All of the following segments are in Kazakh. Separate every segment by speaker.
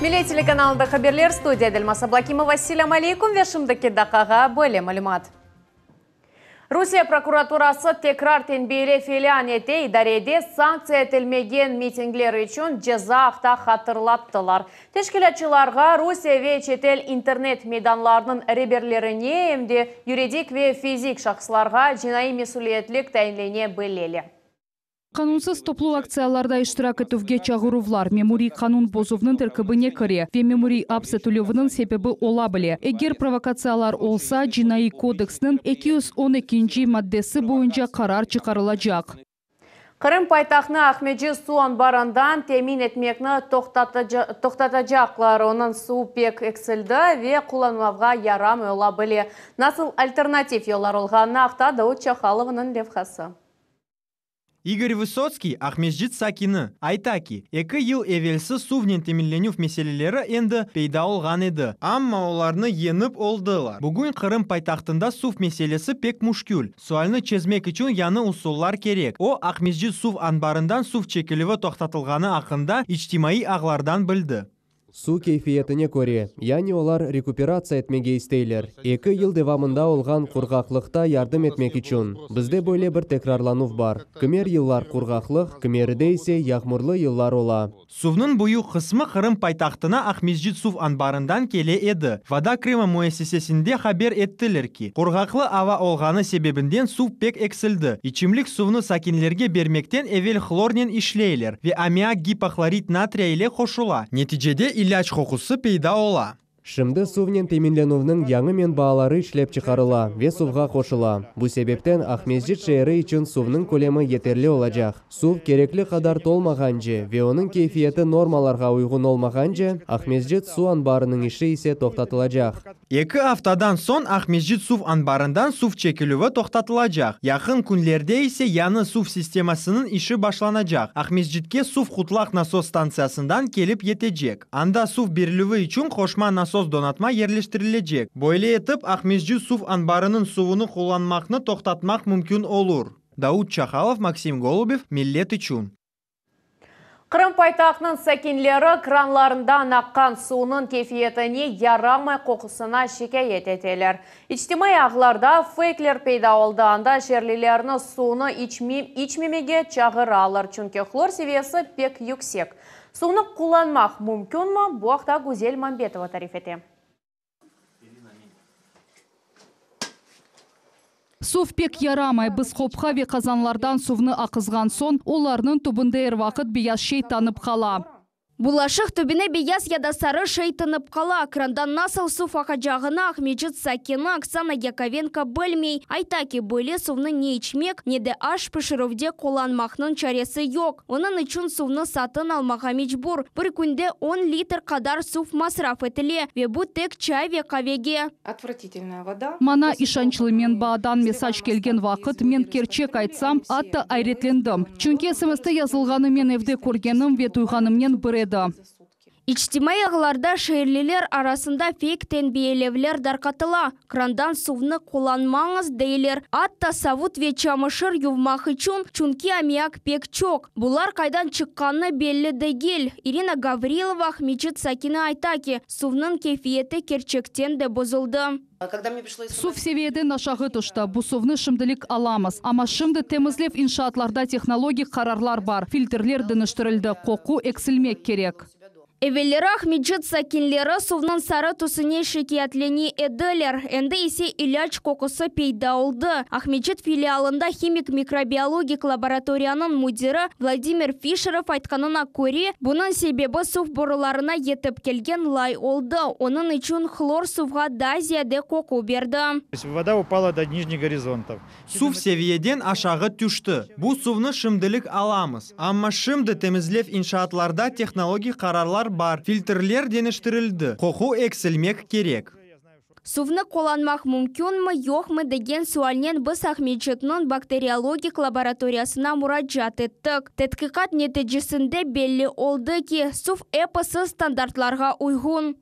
Speaker 1: Милей телеканалында хаберлер студия Дельмаса Блакимова. Ассаляму алейкум. Вершимдеки дақаға бөле мәлімат. Русия прокуратурасы текрар тенбейле филианете идареде санкция етілмеген митинглер үшін жаза ақта хатырлаттылар. Тешкілетчіларға Русия ве четел интернет мейданларының реберлеріне емде юридик ве физик шақсыларға жинайы месулиетлік тәйінлене бөлелі.
Speaker 2: Канунсыз топлуу акцияларда иштирак этүүгө чагыруулар мемурий канун бозуунун теркибине кире ве мемурий апсы төлөбүнүн себеби ола биле. Эгер провокациялар олса, Жинайы кодекстин 212 маддеси боюнча карар чыгарылачак.
Speaker 1: Кырым пайтахны Ахмеджи су анбарындан темин этмекни токтатажаклар. Онун суу пек экселди ве кулланууга ярам ола биле. Насыл альтернатив жолдор олганын актады Дауд Чахаловдун левхасы.
Speaker 3: Игорь Высоцкий, Ахмеджит Сакины, айтаки, 2 ел эвелсі сувнен темеллену меселелері енді пейда олған еді. Амма оларны еніп олдылар. Бүгін Қырым пайтақтында сув меселесі пек мушкюл. Суальны чезмек үшін яны усуллар керек. О Ахмеджит сув анбарындан сув чекілігі тоқтатылғаны ақында ичтимаи ағлардан білді.
Speaker 4: Су кейфиетіне көре, яни олар рекуперация етмеге істейлер. 2 ел девамында олған құрғақлықта ярдым етмек үшін. Бізде бөле бір текрарланув бар. Кімер еллар құрғақлық, кімерде есе яғмырлы еллар ола.
Speaker 3: Сувнын бұйы қысмы Қырым пайтақтына Ахмеджит сув анбарындан келе еді. Вода Крыма муэссесесінде хабер еттілер ки, құрғақлы ава олғаны себебінден сув пек эксілді. Ичимлік сувны сакинлерге бермектен эвел хлорнен ишлейлер ве аммиак гипохлорид натрия ile қошула. Нетижеде ilaç kokusu peyda ola.
Speaker 4: Шымды сувнен теминленуының яңы мен бағалары ішлеп чықарыла, ве сувға қошыла. Бұ себептен Ахмеджит шейрі үшін сувның көлемі етерлі олажақ. Сув кереклі қадар толмағанже, ве оның кейфиеті нормаларға уйғын олмағанже, Ахмеджит су анбарының іші есе тоқтатылажақ.
Speaker 3: 2 haftadan son Ахмеджит сув анбарындан сув çekilüvi toxtatılacak. Yakın günlerde ise yanı suv sistemasının işi başlanacak. Ахмеджитке suv kutlak nasos stansiyasından gelip yetecek. Anda suv berilüvi için koşma nasos donatma yerleştirilecek. Böyle etip Ахмеджит suv anbarının suvunu kullanmakını toxtatmak mümkün olur. Дауд Чахалов, Максим Голубев, Millet için.
Speaker 1: Қырым пайтақтың сәкинлері кранларындан аққан суының кефиетіне ярамай қоқысына шикайет етелер. Ичтимай ағларда фейклер пейда олдағанда шерлилеріні суыны içмемеге чағыр алыр, чүнке хлор севесі пек yüksek. Суыны құланмақ мүмкін ма? Бұл ақта Гузель Мамбетова тариф ете.
Speaker 2: Сув пек ярамай біз қопқа ве қазанлардан сувны ақызған сон, оларның түбінде әр вақыт бияз шей танып қала.
Speaker 5: Булашық түбіне бияз яда сары шей тынып қала. Крандан насыл сув ақажағына Ахмеджит Сакины Оксана Яковенко бөлмей. Айтаки бөле сувны не ичмек, не де аш пішіровде қоланмақның чаресі yok. Оның үшін сувны сатын алмаға мечбур. Бір күнде 10 литр қадар сув масраф етіле. Ве бұ тек чай ве кавеге.
Speaker 6: Отвратительная вода.
Speaker 2: Мана ишанчылы мен баадан месаж келген вақыт мен керчек айтсам, атты айретлендім. Чүнке смсті язылғаны мен евде көргенім ве туйғаным мен бір
Speaker 5: Ичтимай ағыларда шейрлілер арасында фейк тенбиелевлер дарқатыла. Крандан сувны қоланмаңыз дейлер. Атта савут ве чамышыр ювмақ үшін чүнки аммиак пек чок. Бұлар қайдан шыққаны белі дегел. Ирина Гаврилова Ахмеджит Сакины айтаки, сувның кефиеті керчектен де бұзылды.
Speaker 2: Сув севиеден ашағы тұшты. Бұ сувны шымдылік аламыз. Ама шымды темізлев иншаатларда технологик қарарлар бар. Фильтрлер дыныштырылды. Қоқу эксілмек керек.
Speaker 5: Эвелері Ахмеджит Сакинлері сувның сары түсіне шикиятлені эділер. Энді есе ilaç қоқысы пейда олды. Ахмеджит филиалында химик микробиологик лабораторияның мудирі Владимир Фишеров айтқанына көре, бұның себебі сув борыларына етіп келген лай олды. Оның үшін хлор сувға да зияде қоқу берді.
Speaker 7: Вода упала до нижних горизонтов.
Speaker 3: Сув севиеден aşağı düştü. Bu suvны шымдылық аламыз. Амма шымды темізлев иншаатларда технологик қарарлар бар. Фильтрлер денештірілді. Қоқу эксілмек керек.
Speaker 5: Сувны қоланмақ мүмкін мі, жоқ мі деген суалнен біз Ахмеджитның бактериологик лабораториясына мұраджат еттік. Тәтқиқат нәтижесінде белі олды ки, сув эпосы стандартларға уйғын.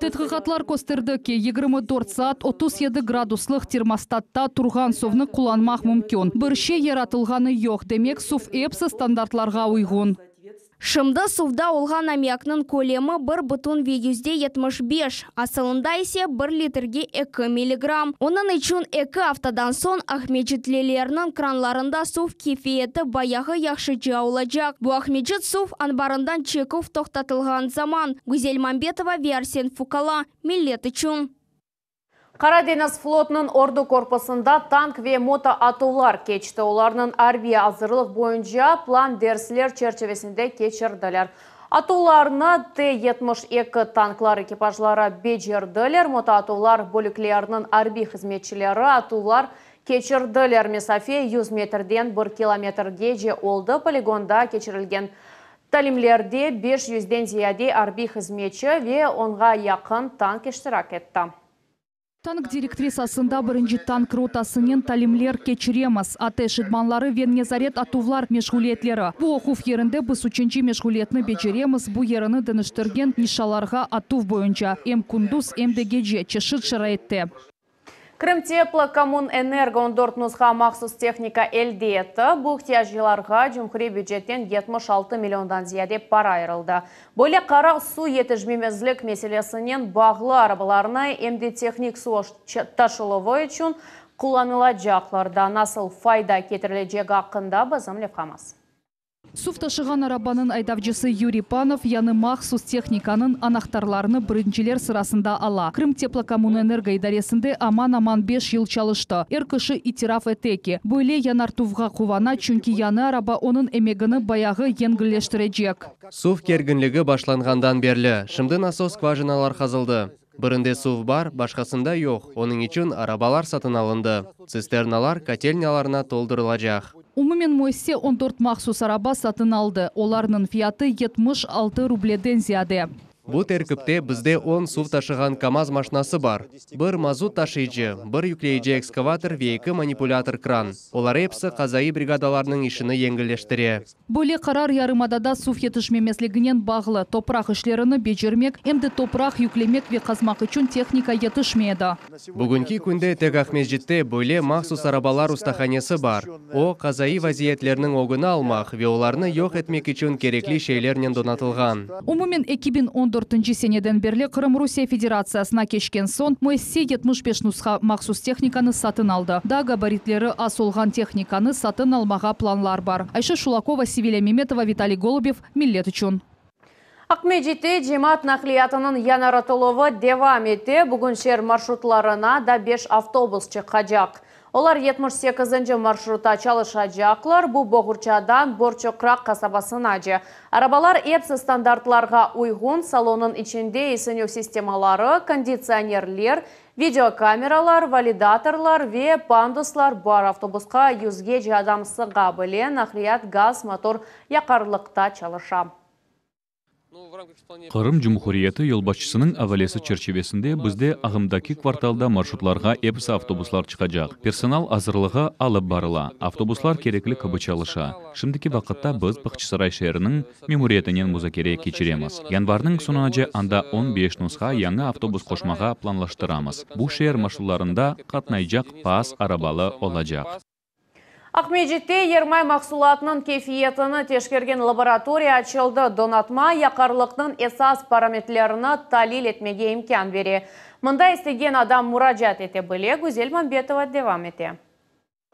Speaker 2: Тәтқиқатлар көстерді ки, 24 саат 37 градуслық термостатта тұрған сувны қоланмақ мүмкін. Бірше яратылғаны жоқ, демек сув эпосы стандартларға уйғын.
Speaker 5: Шымды сувда олған аммиакның көлемі 1,75, асылында есе 1 литрге 2 миллиграмм. Оның үшін 2 автодан сон Ахмеджитлелерінің кранларында сув кефиеті баяғы яқшы жаулажақ. Бұл Ахмеджит сув анбарындан чеков тоқтатылған заман. Гүзел Мамбетова, Версен Фукала, Миллет үшін.
Speaker 1: Караденіз флотының орду корпусында танк ве мото атулар кечті. Оларның арби азырлық бойынша план дерслер черчевесінде кечірділер. Атуларны Т-72 танклар экипажлары бежерділер. Мото атулар бөліклерінің арби қызметшілері атулар кечірділер. Месафе 100 метрден 1 километрге же олды полигонда кечірілген. Талимлерде 500-ден зияде арби қызметші ве онға яқын танк іштірак етті.
Speaker 2: Танк директрисасында бірінші танк ротасының талимлер кечіреміз. Аты шидманлары вен незарет атувлар мешгулетлері. Бұл оқув ерінде біз үшінші мешгулетні бечереміз. Бұл еріні дыныштырген нишаларға атув бойынша. Эм кундуз, эм дегеже чешіт шыраетті.
Speaker 1: Крымтеплокоммунэнерго 14 нұсқа мақсус техника әлде етті. Бұл жыларға жүмхри бюджеттен 76 миллиондан зияде пара айырылды. Бөлек қара су етіжмемезлік меселесінен бағлы арабаларына әмді техник су ташылығы үшін құланылажақларда насыл файда кетірілежегі ақында бізім лепқамыз.
Speaker 2: Сув ташыған арабаның айдавчысы Юрий Панов яны махсус техниканың анахтарларыны біріншілер сырасында ала. Крым теплокоммунэнерго идаресінде аман-аман 5 ел чалышты. Эркышы итираф этеки. Бөле янартувға кувана, чүнки яны араба оның эмегіні баяғы енгілештірежек.
Speaker 4: Сув кергінлігі башланғандан берлі. Шымды насос скважиналар қазылды. Бірінде сув бар, башқасында жоқ. Оның үшін арабалар сатын алынды. Цистерналар котельняларына толдырылажақ.
Speaker 2: Умумен мойсе 14 махсус араба сатын алды. Оларының фияты 76 рубледен зияде.
Speaker 4: Бұл теркіпте бізде 10 сув ташыған КамАЗ машинасы бар. Бір мазут ташыйчы, бір юклейчі экскаватор ве 2 манипулятор кран. Олар епсі қазайы бригадаларының ішіні еңгілештіре.
Speaker 2: Бөле қарар ярымадада сув етішмемеслігінен бағылы. Топрақ ішлеріні бежірмек, әмді топрақ юклемек ве қазмақ үшін техника етішмеді.
Speaker 4: Бүгінгі күнде тек Ахмеджитте бөле махсус арабалар ұстаханесі бар. О қазайы вазиеттерінің оғыны алмақ ве оларны йоқ етмек үшін керекли шейлернен донатылған.
Speaker 2: Умумен 2014 сенеден берлі Қырым Русия Федерациясына кешкен сон Мойсе 75 нұсқа мақсус техниканы сатын алды. Да габаритлері асолған техниканы сатын алмаға планлар бар. Айша Шулакова, Севиля Меметова, Виталий Голубев, Миллет үшін.
Speaker 1: Акмеджитте жемат нақлиятының янаратылығы девам етті. Бүгін шер маршрутларына да 5 автобус чыққажақ. Олар 78-й маршрута чалышажақлар. Бұл Боғырчадан Борчоқрақ қасабасына же. Арабалар епсі стандартларға уйғын, салонын ішінде есенеу системалары, кондиционерлер, видеокамералар, валидаторлар ве пандуслар бар. Автобусқа 100-ге же адам сыға біле нақлият газ мотор яқарлықта чалыша.
Speaker 6: Қырым Жұмхуриеті елбашчысының авалесі черчевесінде бізде ағымдаки кварталда маршрутларға епсі автобуслар чықажақ. Персонал азырлығы алып барыла. Автобуслар кереклі кабычалыша. Шымдыки вақытта біз Бақчысарай шәрінің мемориетінен музакере кечереміз. Январның сонуначе анда 15 нұсқа яңы автобус қошмаға планлаштырамыз. Бұл шер маршрутларында қатнайжақ пас арабалы олажақ.
Speaker 1: Ахмеджитте ермай мақсулатының кефиетіні тешкерген лаборатория açılды. Донатма яқарлықтың esas параметрлеріні талил етмеге имкан бере. Мұнда істеген адам мұражат ете біле. Гүзел Мамбетова девам ете.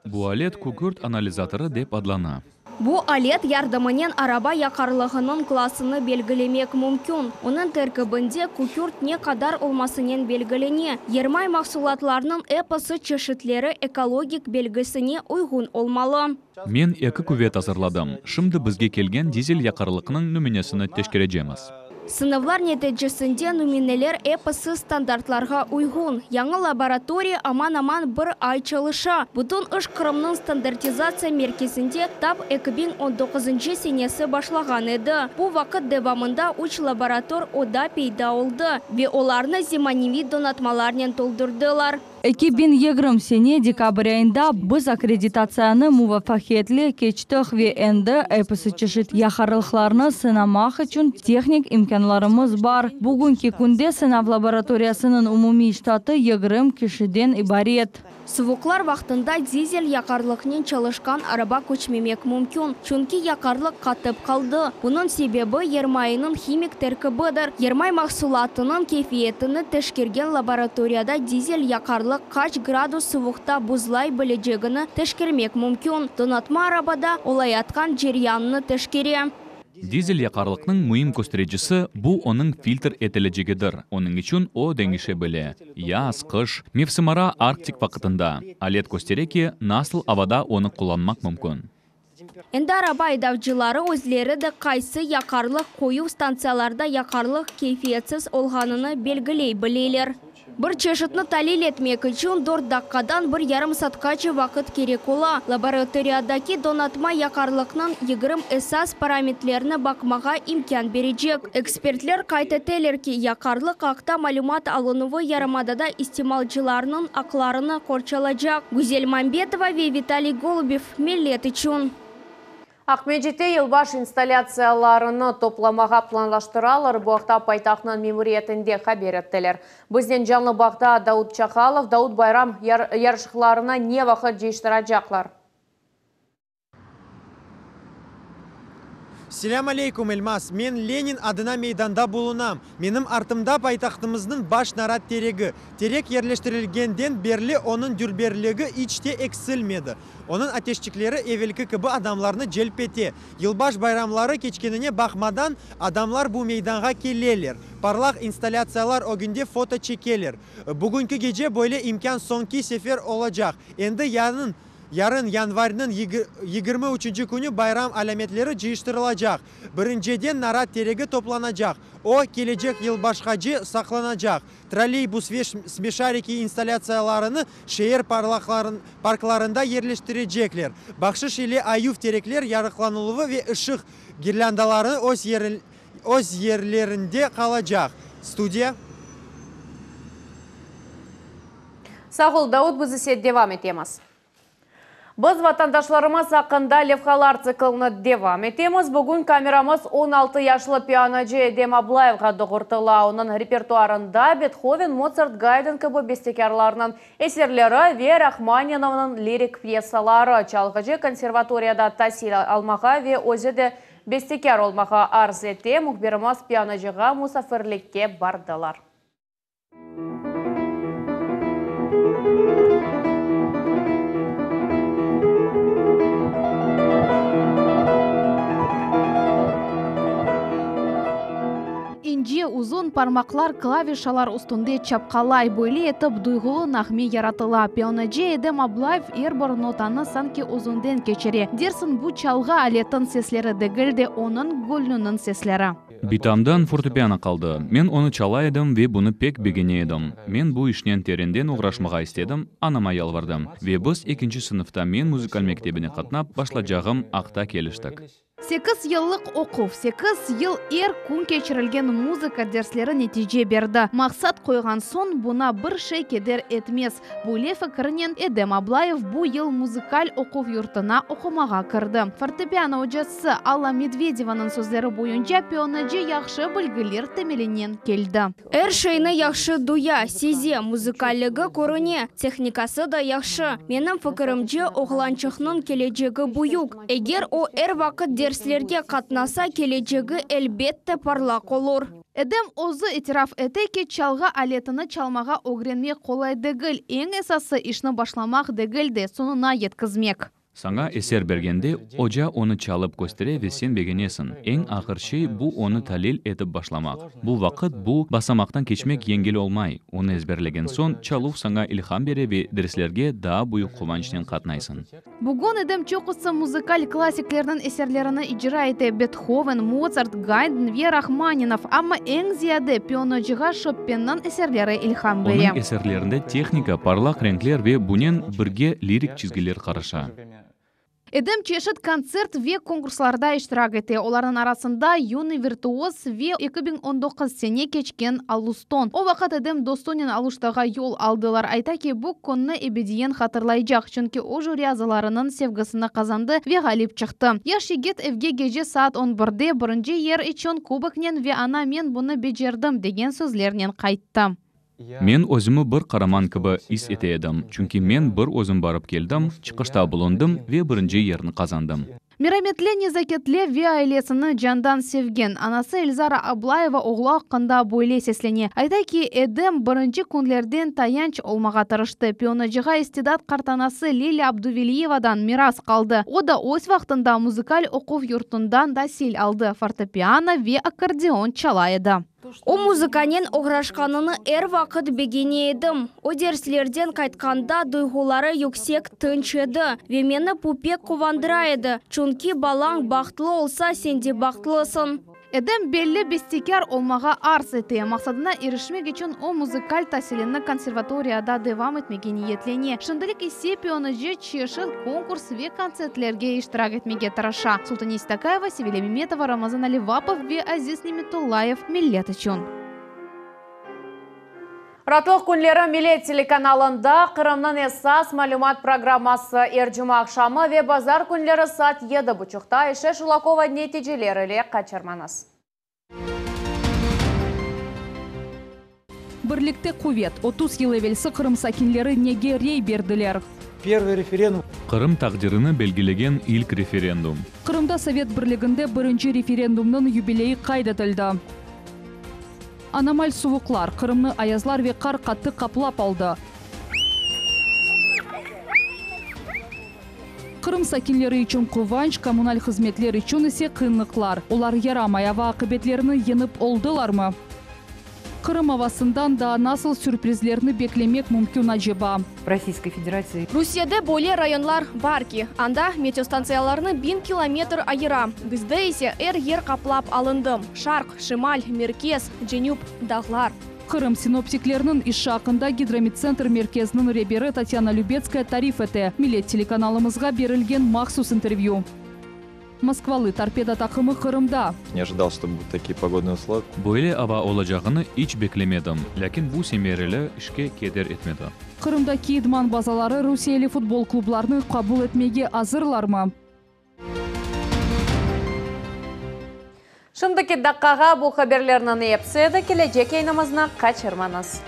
Speaker 6: Бұл алет күкүрт анализаторы деп адлана.
Speaker 5: Бұл алет ярдымынен араба яқарлығының классыны белгілемек мүмкін. Оның тәркібінде күкүрт не қадар олмасынен белгілене. Ермай мақсулатларының эпосы чешітлері экологик белгісіне ұйғын олмалы.
Speaker 6: Мен 2 күвет азырладым. Шымды бізге келген дизель яқарлықының нөмінесіні тешкережеміз.
Speaker 5: Сынывлар нәтижесінде нуминелер эпосы стандартларға уйғын. Яңы лаборатория аман-аман бір ай чалыша. Бұтын үш Қырымның стандартизация меркесінде тап 2019 сенесі башлаған еді. Бұл вақыт девамында 3 лаборатор ода пейда олды. Ве оларны зиманеви донатмаларнен толдырдылар.
Speaker 2: 2020 сene dekabr ayında biz akkreditatsiyani muvaffaqiyatli kechdik ve endi episi çeşit yaxarlıqlarını sınamaq için texnik imkanlarımız var. Bugünkü kunda sınav laboratoriyasının umumi ştatı 20 kişiden ibaret.
Speaker 5: Sıvıklar vaqtında dizel yakarlıqның çalışkan araba koçmemek mümkün. Çünkü yakarlık katıp kaldı. Bunun sebebi yermayının himik terkibidir. Yermay mahsulatının keyfiyetini teşkirgen laboratoriyada dizel yakarlık kaç gradus sıvıkta buzlay bileceğini teşkirmek mümkün. Donatma arabada olayatkan ceryanını teşkiriyor.
Speaker 6: Dizel yakarlıkның mühim göstericisi bu onun filtr etileceğidir. Onun için o dengişebilir. Yaz, kış, mevsimara Arktik vakitinde. Alet gösterir ki nasıl havada onu kullanmak mümkün.
Speaker 5: Endi araba aydavcıları özleri de kaysı yakarlık koyu stansiyalarda yakarlık keyfiyetsiz olğanını belgiley bilirler. Bir çeşitini talil etmek için 4 dakikadan bir yarım saatkaçı vakit gerek ola. Laboratoriyadaki donatma yakarlıkның 20 esas parametrelerine bakmağa imkan verecek. Ekspertler kaydeteler ki yakarlık akta malumat alınıvı yarımadada istimalcılarının aklarını korçalacak. Güzel Mambetova ve Vitaliy Golubov millet için.
Speaker 1: Ақмежетте yılbaş installatsiyalarını toplamağa planlaştıralar. Bu hafta paytaxtның memuriyetinde haber ettiler. Bizden canlı bağda Daud Çakalov, Daud Bayram yarışıklarına ne vakit değiştirecekler?
Speaker 3: Selam aleykum Elmas. Men Lenin adına meydanda bulunam. Benim артымда paytaxtımızın baş narat teregi. Terek yerleştirilgenden berli onun dürbirligi içte eksilmedi. Onun ateşçikleri evvelki gibi adamlarını celp etti. Yılbaş bayramları keçkenine bakmadan adamlar bu meydana kelirler. Parlak instalasyalar o günde foto çekerler. Bugünkü gece böyle imkan sonki sefer olacak. Endi yarın yanvarının 23. günü bayram alametleri değiştirilacak. Birinciden narat teregi toplanacak. O gelecek yılbaşkacı saklanacak. Trolleybus ve smeşariki installasyalarını şehir parklarında yerleştirecekler. Bakşış ile ayuf terekler yarıklanılığı ve ışık girlandaları öz yerlerinde kalacak. Studiya.
Speaker 1: Sağ ol Daud, biz ise devam etemiz. Biz vatandaşlarımız hakkında levhalar циклını devam etemiz. Bugün kameramız 16 yaşlı piyanocu Edem Ablayevға doğurtula. Onun repertuarında Beethoven, Mozart, Haydn gibi bestekarlarının eserleri ve Rachmaninoff'ның lirik pyesaları. Çalgıcı konservatoriyada tahsil almağa ve özü de bestekar olmağa arz etti. Muhbirimiz piyanocuğa musafirlikке bardılar.
Speaker 2: İnce uzun parmaklar klavişalar üstünde çapkalay böyle etip duygulu nahmi yaratıla. Piyanocu Edem Ablayev bir notanı sanki uzundan geçiri. Dersin bu çalgı aletin sesleri değil de onun gülünün sesleri.
Speaker 6: Bitamdan fortepiano kaldı. Men onu çalaydım ve bunu pek beğeniyordum. Men bu işten terinden uğraşmağa istedim, anama yalvardım. Ve biz 2. sınıfta men müzikal mektebine katnap başlayacağım akta keliştik.
Speaker 2: 8 yıllık okuv, 8 yıl kun geçirilgen muzika dersleri netice berdi. Maksat koygan son buna bir şey keder etmez. Bu fikrinen Edem Ablayev bu yıl muzikal okuv yurtuna okumağa kirdi. Fortepiano hocası Alla Medvedeva'nın sözleri boyunca piyanocu yaxşı bilgiler temelinden keldi.
Speaker 5: Her şeyini yaxşı duya, size muzikalligi көріне, техникасы da yaxşı. Menim fikrimce oğlançıqның keleceği buyuk. Eğer o vakit derslerge katnasa geleceği elbette parlak olur.
Speaker 2: Edem ozu itiraf etti ki çalgı aletini çalmağa öğrenmek kolay değil. En esası işini başlamak değil de sonuna yetkizmek.
Speaker 6: Sana eser bergende hoca onu çalıp göstere ve sen beğenesin. En ağır şey bu onu talil edip başlamak. Bu vakit bu basamaktan geçmek yengil olmay. Onu ezberlegen son çalıp sana ilham bere ve derslerge daha büyük kıvançtan katnaysın.
Speaker 2: Bugün Edem çokusu muzikal klasiklerden eserlerini icra etti. Beethoven, Mozart, Haydn ve Rachmaninoff ama en ziyade piyanocuğa Chopin'nin eserleri ilham bere.
Speaker 6: Onun eserlerinde teknika, parlak renkler ve bunun birge lirik çizgiler karışa.
Speaker 2: Эдем чешет концерт ве конкурсларда иштирак эте. Оларның арасында юный виртуоз ве 2019 сене кечкен Алустон. О вакыт эдем Достонен алуштага yol алдылар. Айта ки бу конны эбедиен хатырлайжак, чөнки о жюри азаларының севгісіні казанды ве галип чыкты. Яш егет эвге геже саат 11-де биринчи ер ичон кубокнен ве ана мен буны бежердим деген сөзлерінен кайтты.
Speaker 6: Мен өзімі бір қараман кібі ис ете едім, чүнки мен бір өзім барып келдім, чықышта бұлындым ве бірінші ерін қазандым.
Speaker 2: Мираметле незакетле ве айлесini жандан севген. Анасы Эльзара Аблаева оғла қында бойле сеслене. Айта ки эдем бірінші күнлерден таянч олмаға тырышты. Пионажыға истидат қартанасы Лиля Абдувелиевадан мирас қалды. О да өз вақтында музыкаль оқув юртундан да сил алды. Фортепиано ве аккордеон чалайды.
Speaker 5: О музыканен оғрашқаныны әр вақыт бегене едім. О дерслерден қайтқанда дұйғулары yüksek тынч еді. Ве мені пупек қувандыра еді. Чунки балаң бақтылы олса, сенде бақтылысын.
Speaker 2: Эдем белли бестекер олмаға арс эте. Мақсадына ерішмек үшін о музыкаль тәсіліні консерваторияда девам етмеге ниетлене. Шындылық исе пионажы чешіл конкурс ве концертлерге иштирак етмеге тыраша. Султания Истакаева, Севилия Меметова, Рамазан Аливапов ве Азиз Неметуллаев миллет үшін.
Speaker 1: Ратлық күнлері Милет телеканалында Қырымның эсас малюмат программасы Эрджума ақшамы ве базар күнлері саат 7:30-та Ише Шулакова нетижелеріле қачырманыз.
Speaker 2: Бірлікте кувет, 30 ел евелсі Қырым сакинлері неге рей берділер.
Speaker 7: Первый референдум.
Speaker 6: Қырым тақдирыны белгілеген ilk референдум.
Speaker 2: Қырымда Совет бірлігінде бірінші референдумның юбилейі қайдатылды. Аномаль суvuqlar, Қырымны аязлар ве қар қатты қаплап алды. Қырым сакинлері үшін қуванч, коммуналь қызметлер үшін ісе қиынлықлар. Олар ярамай ава ақыбетлеріні еніп олдылармы? Қырым авасындан да насыл сюрпризлеріні беклемек мүмкін ажеба.
Speaker 8: Российской Федерации.
Speaker 9: Русияда более районлар барки. Анда метеостанцияларны 1000 километр айыра. Бізде есе ер қаплап алындым. Шарқ, Шималь, Меркез, Дженюб, Дағлар.
Speaker 2: Қырым синоптиклерінің иш ақында гидромедцентр меркезінің ребері Татьяна Любецкая тариф еті. Милет телеканалымызға берілген мақсус интервью. Москвалы торпеда тақымы Қырымда.
Speaker 10: Не ожидал, что будут такие погодные условия.
Speaker 6: Böyle ава olacağını hiç beklemedim. Lakin bu semereli işke keder etmedi.
Speaker 2: Қырымдaki idman базалары Русиялы футбол клубларны қабыл етмеге азырлармы?
Speaker 1: Шымдыки даққаға бұл хаберлерінің епседі келечек ейнімізні қачырманыз.